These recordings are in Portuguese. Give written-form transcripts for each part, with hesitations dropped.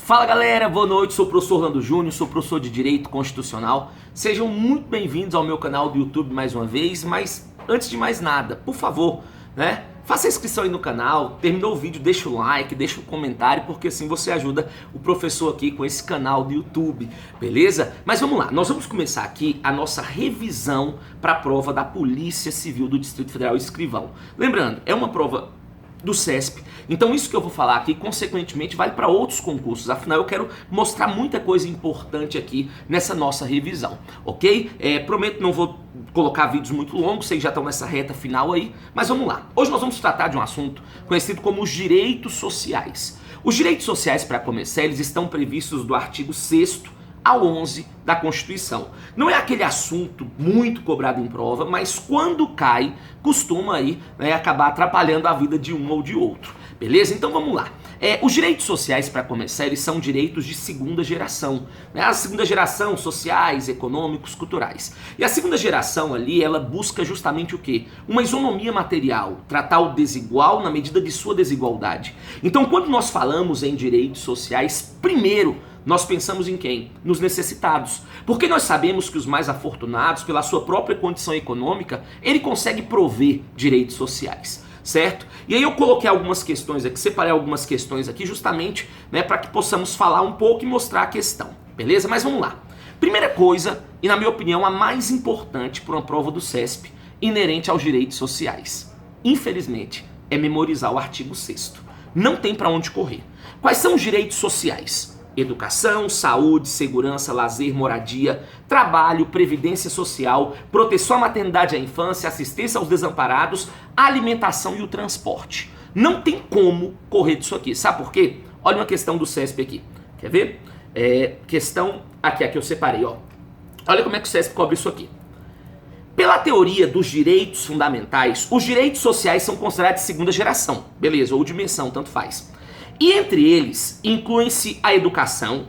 Fala galera, boa noite, sou o professor Orlando Júnior, sou professor de Direito Constitucional. Sejam muito bem-vindos ao meu canal do YouTube mais uma vez, mas antes de mais nada, por favor, faça a inscrição aí no canal, terminou o vídeo, deixa o like, deixa o comentário, porque assim você ajuda o professor aqui com esse canal do YouTube, beleza? Mas vamos lá, nós vamos começar aqui a nossa revisão para a prova da Polícia Civil do Distrito Federal Escrivão. Lembrando, é uma prova do CESP, então isso que eu vou falar aqui consequentemente vale para outros concursos, afinal eu quero mostrar muita coisa importante aqui nessa nossa revisão, ok? Prometo não vou colocar vídeos muito longos, vocês já estão nessa reta final aí, mas vamos lá. Hoje nós vamos tratar de um assunto conhecido como os direitos sociais. Os direitos sociais, para começar, eles estão previstos do artigo 6º ao 11 da Constituição. Não é aquele assunto muito cobrado em prova, mas quando cai, costuma aí acabar atrapalhando a vida de um ou de outro. Beleza? Então vamos lá. Os direitos sociais, para começar, eles são direitos de segunda geração. A segunda geração, sociais, econômicos, culturais. E a segunda geração ali, ela busca justamente o quê? Uma isonomia material, tratar o desigual na medida de sua desigualdade. Então quando nós falamos em direitos sociais, primeiro, nós pensamos em quem? Nos necessitados. Porque nós sabemos que os mais afortunados, pela sua própria condição econômica, ele consegue prover direitos sociais, certo? E aí eu coloquei algumas questões aqui, separei algumas questões aqui justamente para que possamos falar um pouco e mostrar a questão, beleza? Mas vamos lá. Primeira coisa, e na minha opinião a mais importante para uma prova do CESP, inerente aos direitos sociais, infelizmente, é memorizar o artigo 6º. Não tem para onde correr. Quais são os direitos sociais? Educação, saúde, segurança, lazer, moradia, trabalho, previdência social, proteção à maternidade e à infância, assistência aos desamparados, alimentação e o transporte. Não tem como correr disso aqui. Sabe por quê? Olha uma questão do CESP aqui. Quer ver? Questão aqui, a que eu separei. Ó. Olha como é que o CESP cobre isso aqui. Pela teoria dos direitos fundamentais, os direitos sociais são considerados de segunda geração. Beleza, ou dimensão, tanto faz. E entre eles, incluem-se a educação,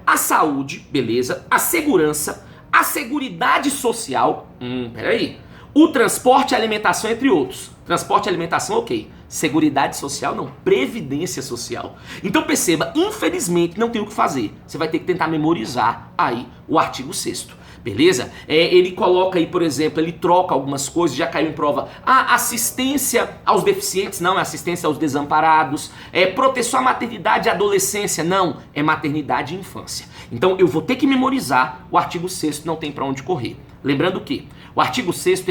a saúde, beleza, a segurança, a seguridade social, peraí, o transporte e a alimentação, entre outros. Transporte e alimentação, ok. Seguridade social, não. Previdência social. Então perceba, infelizmente não tem o que fazer. Você vai ter que tentar memorizar aí o artigo 6º. Beleza? Ele coloca aí, por exemplo, ele troca algumas coisas, já caiu em prova. Assistência aos deficientes, não, é assistência aos desamparados. Proteção à maternidade e adolescência, não, é maternidade e infância. Então eu vou ter que memorizar o artigo 6º, não tem para onde correr. Lembrando que o artigo 6º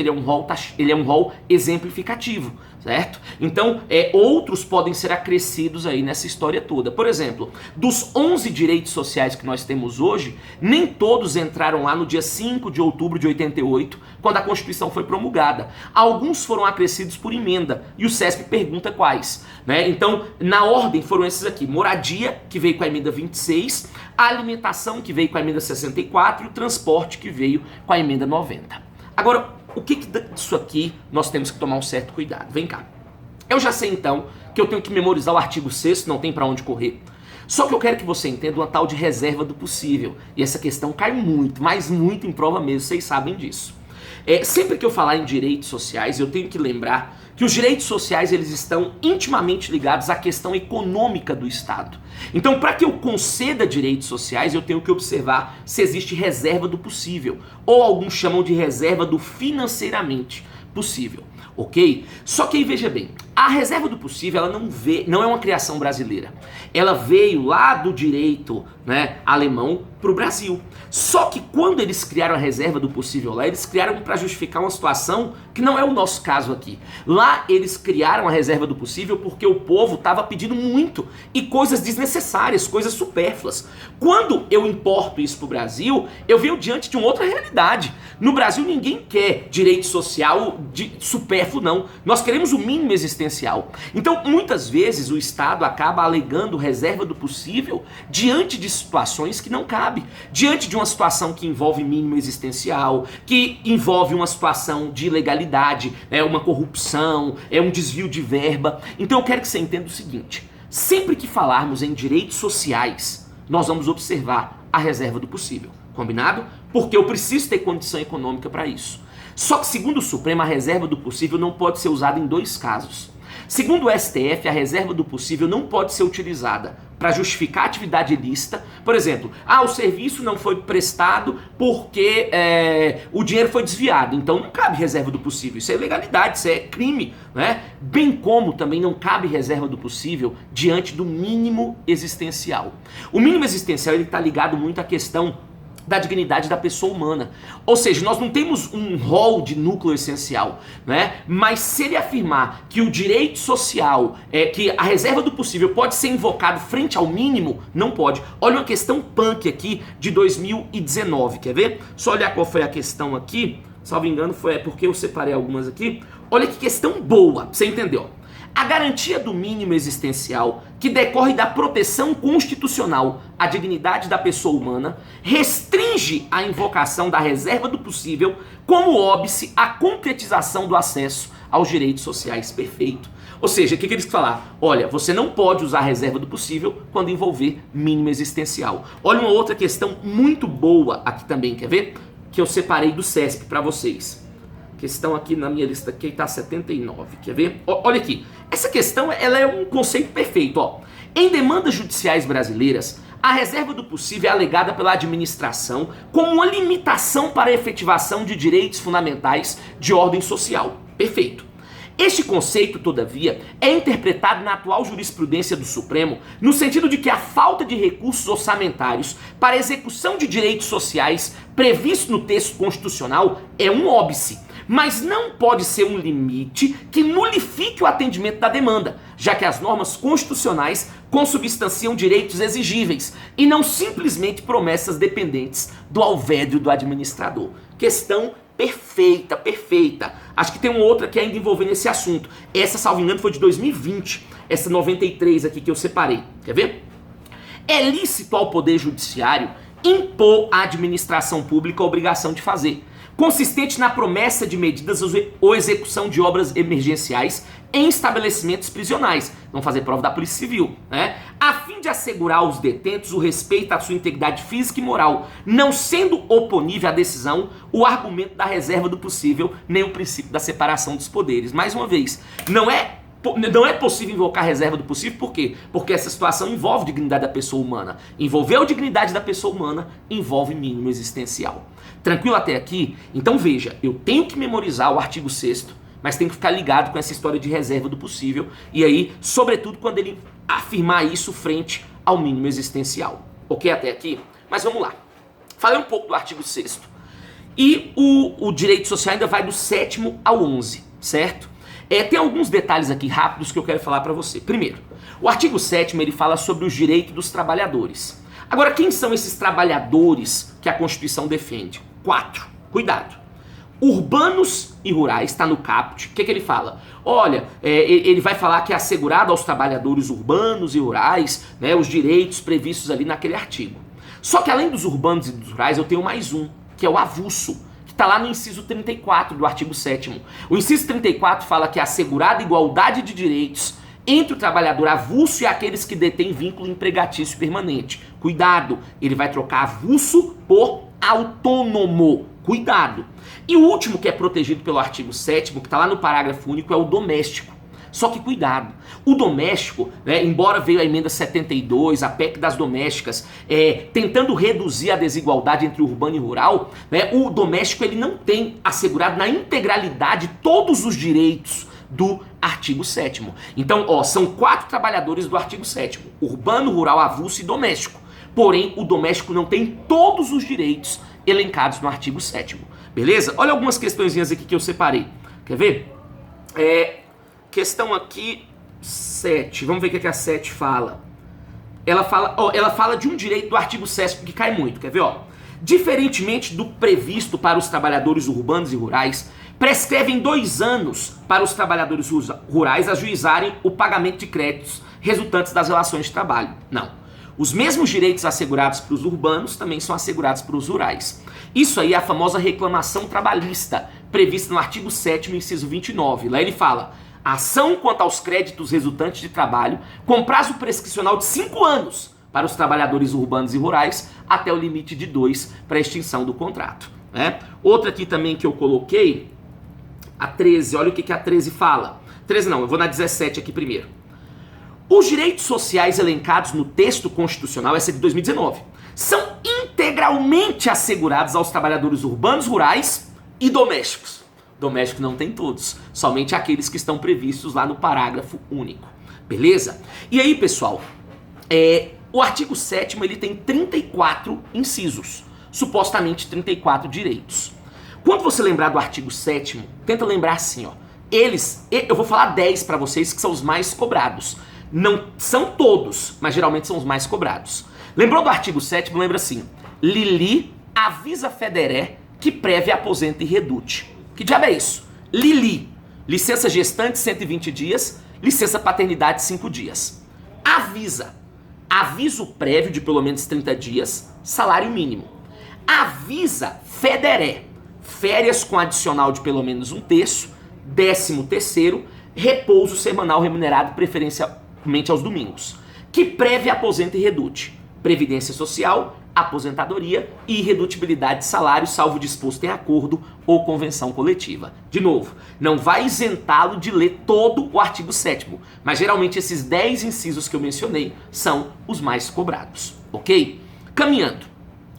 ele é um rol exemplificativo, certo? Então outros podem ser acrescidos aí nessa história toda. Por exemplo, dos 11 direitos sociais que nós temos hoje, nem todos entraram lá no dia 5 de outubro de 88, quando a Constituição foi promulgada. Alguns foram acrescidos por emenda, e o CESP pergunta quais. Então, na ordem foram esses aqui: moradia, que veio com a emenda 26, a alimentação, que veio com a emenda 64, e o transporte, que veio com a emenda 90. Agora, o que disso aqui nós temos que tomar um certo cuidado? Vem cá. Eu já sei então que eu tenho que memorizar o artigo 6º, não tem para onde correr. Só que eu quero que você entenda uma tal de reserva do possível. E essa questão cai muito, mas muito em prova mesmo, vocês sabem disso. Sempre que eu falar em direitos sociais, eu tenho que lembrar que os direitos sociais eles estão intimamente ligados à questão econômica do Estado. Então, para que eu conceda direitos sociais, eu tenho que observar se existe reserva do possível, ou alguns chamam de reserva do financeiramente possível, ok? Só que aí veja bem, a reserva do possível ela não é uma criação brasileira. Ela veio lá do direito alemão para o Brasil. Só que quando eles criaram a reserva do possível lá, eles criaram para justificar uma situação que não é o nosso caso aqui. Lá eles criaram a reserva do possível porque o povo estava pedindo muito e coisas desnecessárias, coisas supérfluas. Quando eu importo isso para o Brasil, eu venho diante de uma outra realidade. No Brasil ninguém quer direito social supérfluo, não. Nós queremos o mínimo existencial. Então, muitas vezes o Estado acaba alegando reserva do possível diante de situações que não cabem. Diante de uma situação que envolve mínimo existencial, que envolve uma situação de ilegalidade, uma corrupção, um desvio de verba. Então eu quero que você entenda o seguinte: sempre que falarmos em direitos sociais, nós vamos observar a reserva do possível. Combinado? Porque eu preciso ter condição econômica para isso. Só que, segundo o Supremo, a reserva do possível não pode ser usada em dois casos. Segundo o STF, a reserva do possível não pode ser utilizada para justificar atividade ilícita. Por exemplo, o serviço não foi prestado porque o dinheiro foi desviado. Então não cabe reserva do possível. Isso é ilegalidade, isso é crime, né? Bem como também não cabe reserva do possível diante do mínimo existencial. O mínimo existencial está ligado muito à questão da dignidade da pessoa humana. Ou seja, nós não temos um rol de núcleo essencial, né? Mas se ele afirmar que o direito social, que a reserva do possível pode ser invocado frente ao mínimo, não pode. Olha uma questão punk aqui de 2019, quer ver? Só olhar qual foi a questão aqui, salvo engano foi porque eu separei algumas aqui. Olha que questão boa, você entendeu? A garantia do mínimo existencial, que decorre da proteção constitucional à dignidade da pessoa humana, restringe a invocação da reserva do possível como óbice à concretização do acesso aos direitos sociais. Perfeito. Ou seja, o que eles falar? Olha, você não pode usar a reserva do possível quando envolver mínimo existencial. Olha uma outra questão muito boa aqui também, quer ver? Que eu separei do CESP para vocês. Questão aqui na minha lista, aqui está 79, quer ver? Olha aqui, essa questão ela é um conceito perfeito. Ó. Em demandas judiciais brasileiras, a reserva do possível é alegada pela administração como uma limitação para a efetivação de direitos fundamentais de ordem social. Perfeito. Este conceito, todavia, é interpretado na atual jurisprudência do Supremo no sentido de que a falta de recursos orçamentários para a execução de direitos sociais previsto no texto constitucional é um óbice, mas não pode ser um limite que nulifique o atendimento da demanda, já que as normas constitucionais consubstanciam direitos exigíveis e não simplesmente promessas dependentes do alvédrio do administrador. Questão perfeita, perfeita. Acho que tem uma outra que ainda envolvendo esse assunto. Essa, salvo engano, foi de 2020. Essa 93 aqui que eu separei. Quer ver? É lícito ao Poder Judiciário impor à administração pública a obrigação de fazer, consistente na promessa de medidas ou execução de obras emergenciais em estabelecimentos prisionais, não fazer prova da Polícia Civil, né? A fim de assegurar aos detentos o respeito à sua integridade física e moral, não sendo oponível à decisão o argumento da reserva do possível, nem o princípio da separação dos poderes. Mais uma vez, não é possível invocar a reserva do possível, por quê? Porque essa situação envolve a dignidade da pessoa humana. Envolver a dignidade da pessoa humana envolve mínimo existencial. Tranquilo até aqui? Então veja, eu tenho que memorizar o artigo 6º, mas tenho que ficar ligado com essa história de reserva do possível, e aí, sobretudo, quando ele afirmar isso frente ao mínimo existencial. Ok até aqui? Mas vamos lá. Falei um pouco do artigo 6º. E o direito social ainda vai do 7º ao 11, certo? Tem alguns detalhes aqui rápidos que eu quero falar para você. Primeiro, o artigo 7º ele fala sobre os direitos dos trabalhadores. Agora, quem são esses trabalhadores que a Constituição defende? 4. Cuidado. Urbanos e rurais, está no caput. O que ele fala? Olha, ele vai falar que é assegurado aos trabalhadores urbanos e rurais, né, os direitos previstos ali naquele artigo. Só que além dos urbanos e dos rurais, eu tenho mais um, que é o avulso, que está lá no inciso 34 do artigo 7º. O inciso 34 fala que é assegurada igualdade de direitos entre o trabalhador avulso e aqueles que detêm vínculo empregatício permanente. Cuidado, ele vai trocar avulso por autônomo. Cuidado. E o último que é protegido pelo artigo 7º, que está lá no parágrafo único, é o doméstico. Só que cuidado, o doméstico, né, embora veio a emenda 72, a PEC das domésticas, tentando reduzir a desigualdade entre urbano e rural, né, o doméstico ele não tem assegurado na integralidade todos os direitos do artigo 7º. Então, são 4 trabalhadores do artigo 7º, urbano, rural, avulso e doméstico. Porém, o doméstico não tem todos os direitos elencados no artigo 7º. Beleza? Olha algumas questõezinhas aqui que eu separei. Quer ver? Questão aqui 7. Vamos ver o que a 7 fala. Ela fala de um direito do artigo 7º que cai muito. Quer ver? Diferentemente do previsto para os trabalhadores urbanos e rurais, prescrevem 2 anos para os trabalhadores rurais ajuizarem o pagamento de créditos resultantes das relações de trabalho. Não. Os mesmos direitos assegurados para os urbanos também são assegurados para os rurais. Isso aí é a famosa reclamação trabalhista, prevista no artigo 7º, inciso 29. Lá ele fala: a ação quanto aos créditos resultantes de trabalho, com prazo prescricional de 5 anos para os trabalhadores urbanos e rurais, até o limite de 2 para a extinção do contrato. Outra aqui também que eu coloquei, a 13, olha o que a 13 fala. 13 não, eu vou na 17 aqui primeiro. Os direitos sociais elencados no texto constitucional, essa é de 2019, são integralmente assegurados aos trabalhadores urbanos, rurais e domésticos. Doméstico não tem todos, somente aqueles que estão previstos lá no parágrafo único. Beleza? E aí, pessoal, o artigo 7º ele tem 34 incisos, supostamente 34 direitos. Quando você lembrar do artigo 7º, tenta lembrar assim, ó. Eu vou falar 10 para vocês que são os mais cobrados. Não são todos, mas geralmente são os mais cobrados. Lembrou do artigo 7º? Lembra assim: Lili avisa Federé que prévia aposenta e redute. Que diabo é isso? Lili, licença gestante 120 dias, licença paternidade 5 dias. Avisa. Aviso prévio de pelo menos 30 dias, salário mínimo. Avisa Federé, férias com adicional de pelo menos 1/3, 13º, repouso semanal remunerado preferencialmente aos domingos. Que prévia aposenta e redute. Previdência social, aposentadoria e irredutibilidade de salário, salvo disposto em acordo ou convenção coletiva. De novo, não vai isentá-lo de ler todo o artigo 7º, mas geralmente esses 10 incisos que eu mencionei são os mais cobrados, ok? Caminhando.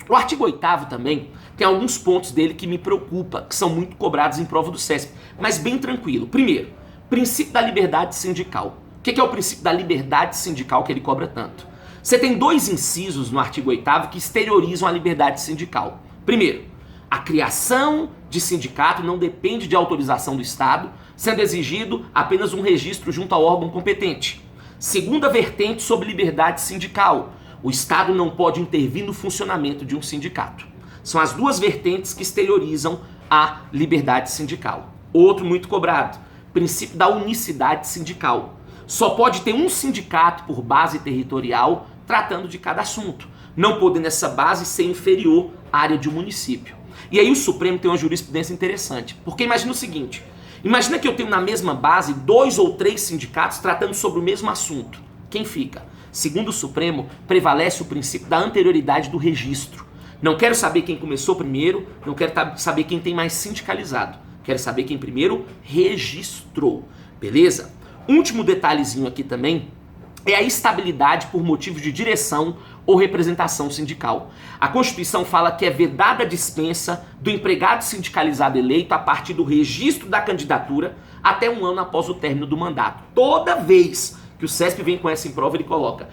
O artigo 8º também tem alguns pontos dele que me preocupam, que são muito cobrados em prova do CESP, mas bem tranquilo. Primeiro, princípio da liberdade sindical. O que é o princípio da liberdade sindical que ele cobra tanto? Você tem 2 incisos no artigo 8º que exteriorizam a liberdade sindical. Primeiro, a criação de sindicato não depende de autorização do Estado, sendo exigido apenas um registro junto ao órgão competente. Segunda vertente sobre liberdade sindical. O Estado não pode intervir no funcionamento de um sindicato. São as 2 vertentes que exteriorizam a liberdade sindical. Outro muito cobrado, princípio da unicidade sindical. Só pode ter um sindicato por base territorial tratando de cada assunto, não podendo essa base ser inferior à área de um município. E aí o Supremo tem uma jurisprudência interessante, porque imagina o seguinte, imagina que eu tenho na mesma base 2 ou 3 sindicatos tratando sobre o mesmo assunto. Quem fica? Segundo o Supremo, prevalece o princípio da anterioridade do registro. Não quero saber quem começou primeiro, não quero saber quem tem mais sindicalizado, quero saber quem primeiro registrou, beleza? Último detalhezinho aqui também é a estabilidade por motivos de direção ou representação sindical. A Constituição fala que é vedada a dispensa do empregado sindicalizado eleito a partir do registro da candidatura até 1 ano após o término do mandato. Toda vez que o CESP vem com essa em prova, ele coloca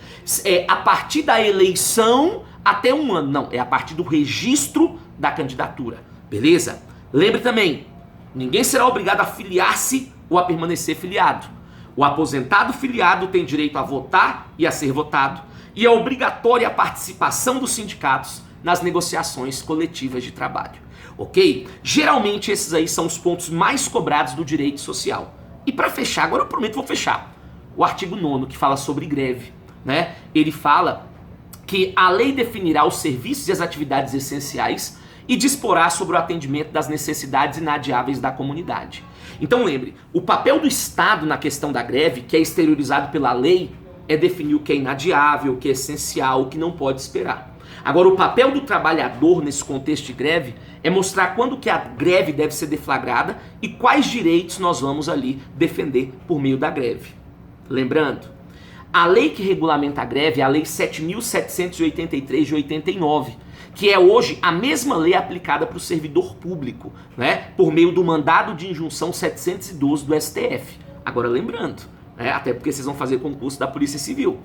a partir da eleição até 1 ano. Não, é a partir do registro da candidatura. Beleza? Lembre também, ninguém será obrigado a filiar-se ou a permanecer filiado. O aposentado filiado tem direito a votar e a ser votado, e é obrigatória a participação dos sindicatos nas negociações coletivas de trabalho, ok? Geralmente esses aí são os pontos mais cobrados do direito social. E para fechar, agora eu prometo vou fechar, o artigo 9º que fala sobre greve, né? Ele fala que a lei definirá os serviços e as atividades essenciais e disporá sobre o atendimento das necessidades inadiáveis da comunidade. Então lembre, o papel do Estado na questão da greve, que é exteriorizado pela lei, é definir o que é inadiável, o que é essencial, o que não pode esperar. Agora, o papel do trabalhador nesse contexto de greve é mostrar quando que a greve deve ser deflagrada e quais direitos nós vamos ali defender por meio da greve. Lembrando, a lei que regulamenta a greve é a Lei 7.783 de 89, que é hoje a mesma lei aplicada para o servidor público, né, por meio do mandado de injunção 712 do STF. Agora lembrando, né, até porque vocês vão fazer concurso da Polícia Civil.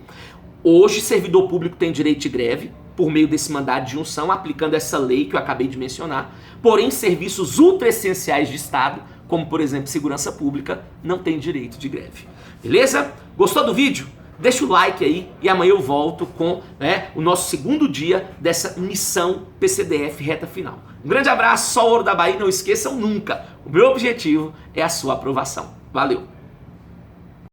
Hoje, servidor público tem direito de greve por meio desse mandado de injunção, aplicando essa lei que eu acabei de mencionar. Porém, serviços ultra essenciais de Estado, como por exemplo segurança pública, não tem direito de greve. Beleza? Gostou do vídeo? Deixa o like aí e amanhã eu volto com o nosso segundo dia dessa missão PCDF reta final. Um grande abraço, só ouro da Bahia, não esqueçam nunca, o meu objetivo é a sua aprovação. Valeu!